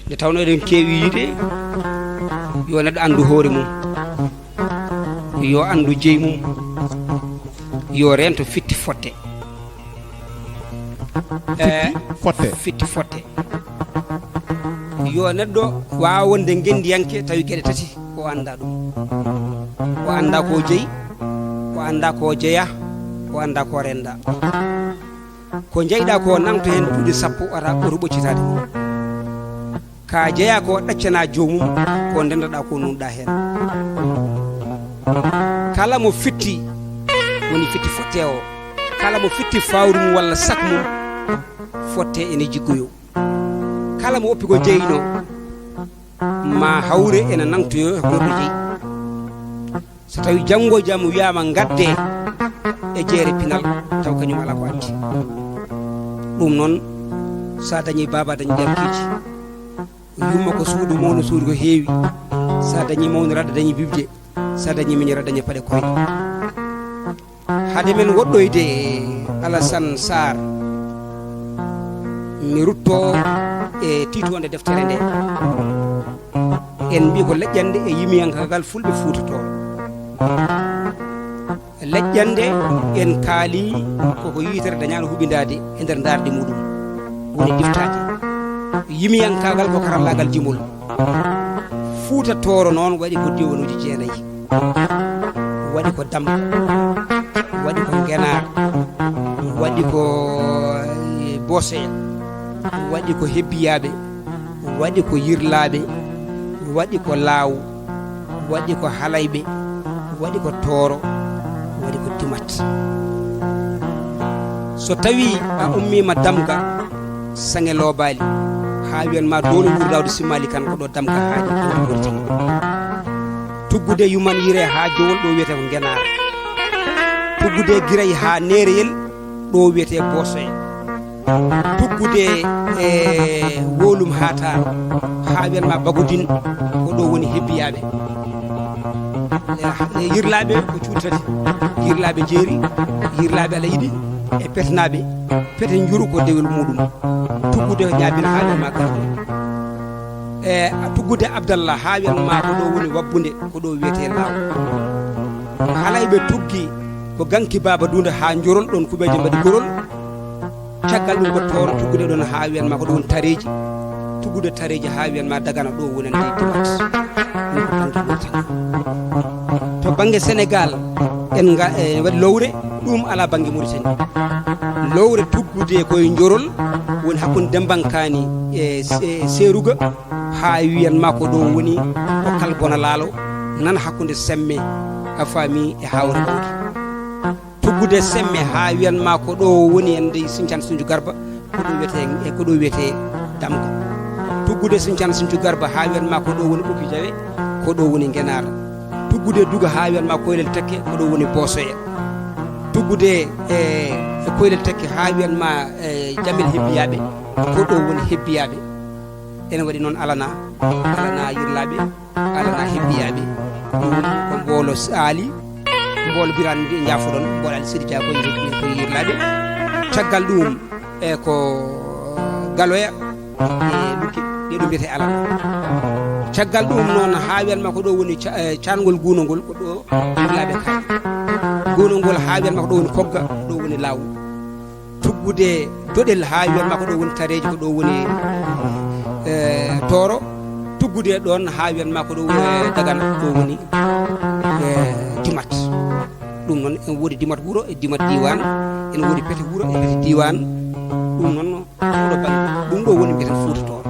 nde tawno eɗen keewi yiide yo neɗɗo anndu hoore mum, yo anndu jeyi mum, yo rento fitti fotte. Fitti fotte yo neɗɗo wawa wonde gendiyanke tawi gueɗe tati o anda ɗum. O anda ko jeeyi, o anda ko jeeya, o anda ko renda. Ko jeyɗa ko namto hen duuɗi sappo wata ɓoto ɓoccitade mum. Ka jeeya ko ɗaccana jomum ko ndendoɗa ko nunɗa hen. Kala mo fitti woni fitti fotte o, kala mo fitti fawru mum walla sak mum fotte ene jiggoyo. Kala mo oppi ko jeyino ma hawre ene namtoyo goɗɗo jeeyi. So tawi janggo jam wiyama gadde e jeere pinal taw kañum ala ko addi. Ɗum noon sa dañi baba dañi jarkiji, yumma ko suudu mawno suudu ko heewi, sa dañi mawni radda dañi bibje, sa dañi miñora dañi paɗe koyɗe. Hade men woɗɗoyde Alassane Sarr mi rutto e tiitonde deftere nde en mbi ko leƴƴande e yimiyankagal fulɓe fuutotoo. Leƴƴande en kaali koko yitere dañano huɓindade e nder darde muɗum woni diftade. Yimiyankagal ko karallagal jimol. Fuuta Tooro noon waɗi ko diwanuji 9, waɗi ko Damga, waɗi ko Ngenar, waɗi ko Boseya, waɗi ko Hebbiyaɓe, waɗi ko Yirlaɓe, waɗi ko Laaw, waɗi ko Halayɓe, waɗi ko Tooro, waɗi ko Dimat. So tawi a ummima Damga Sange Lobali ha wiyanma downo Wurdawde Simmali Kane ko ɗo Damga haali ko Mauritanie. Tuggude Yuman Yire ha jowol ɗo wiyete ko Ngenar. Tuggude Guiraye ha Nereyel ɗo wiyete Bosoya. Tuggude Wolum Hatar ha wiyanma Bagodine ko ɗo woni Hebbiyaɓe. Yirlaɓe ko cuuɗi tati: Yirlaɓe Jeeri, Yirlaɓe Ala Yiɗi e Petnaɓe. Pete Njuru ko dewel muɗum. Tuggude Ñabina ha wiyanma Garɗo. Tuggude Abdallah ha wiyanma ko ɗo woni Wabbunde ko ɗo wiyete Law. Halayɓe tuggi ko Ganki Baba Dunda ha Njorol ɗon kuɓeje mbaɗi gorol. Caggal ɗum ko Tooro tuggude ɗon ha wiyanma ko ɗo woni Tareji. Tuggude Tareji ha wiyanma Dagana ɗo wonande Dimat. Ɗum ko banggue Mauritanie. To banggue Sénégal en waɗi lowre, ɗum ala banggue Mauritanie. Lowre tuggude koye Njorol woni hakkude Dembankani e Seruga ha wiyanma ko ɗo woni Bokkal Bona Laalo nan hakkude Semme a faami e Hawre Bawdi. Tuggude Semme ha wiyanma ko ɗo woni ende Sinthiane Sinthiou Garba ko ɗo wiyete Damga. Tuggude Sinthiane Sinthiou Garba ha wiyanma ko ɗo woni Ɓokki Jawe ko ɗo woni Ngenar. Tuggude Duga ha wiyanma Koylel Tekke ko ɗo woni Bosoya. Tuggude Koylel Tekke ha wiyanma Jamel Hebbiyaɓe ko ɗo woni Hebbiyaɓe. Ene waɗi noon alana Yirlaɓe, alana Hebbiyaɓe. Ɗum woni ko Mbolo Ali, Mbolo Birane Ndiafoɗon, Mbolo Ali Sidi Dia ko Yirlaɓe. Caggal ɗum ko Galoya e Lukki ɗeɗo mbiyete alana. Caggal ɗum noon ha wiyanma ko ɗo woni cangol Gunongol ko ɗo Yirlaɓe kaali. Gunongol ha wiyanma ko ɗo woni Kogga ɗo woni Law. Tuggude Doɗel ha wiyanma ko ɗo woni Tareji ko ɗo woni Tooro. Tuggude ɗon ha wiyanma ko ɗo woni Dagana ɗo woni Dimat. Ɗum noon en woodi Dimat wuro e Dimat diwan, en woodi Pete wuro e Pete diwan. Ɗum noon ɗo banggue ɗum ɗo woni mbiyeten Fuuta Tooro.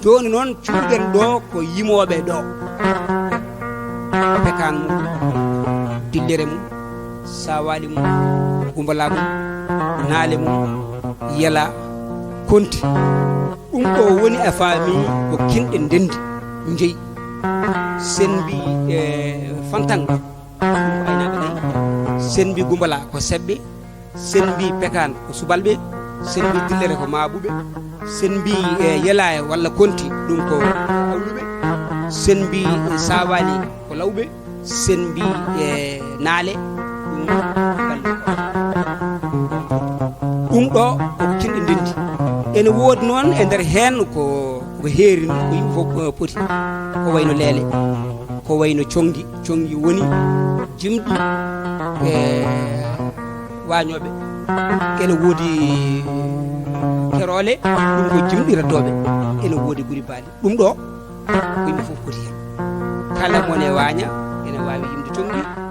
Joni noon cuuɗen ɗo ko yimoɓe ɗo: Pekan mum, Dillere mum, Sawali mum, Gumbala mum, Naale mum, Yela, Konti. Ɗum ɗo woni a faami ko kinɗe ndendi jeeyi. Sen mbi Fantanga ɗum ko aynaɓe nayi. Sen mbi Gumbala ko Sebɓe. Sen mbi Pekan ko Subalɓe. Sen mbi Dillere ko Maɓuɓe. Sen mbi Yela walla Konti ɗum ko Awluɓe. Sen mbi Sawali ko Lawɓe. Sen mbi Naale ɗum Galle. Ɗum ɗo ko kinɗe ndendi. Ene woodi noon e nder heen ko ko heeri ko yimɓe fof poti ko wayno leele ko wayno congi woni jimɗi e wañoɓe ene woodi kerole ɗum ko jimɗi raddoɓe ene woodi guri baali ɗum ɗo ko yimɓe fof poti hen kala mone waña ene wawi yimde congi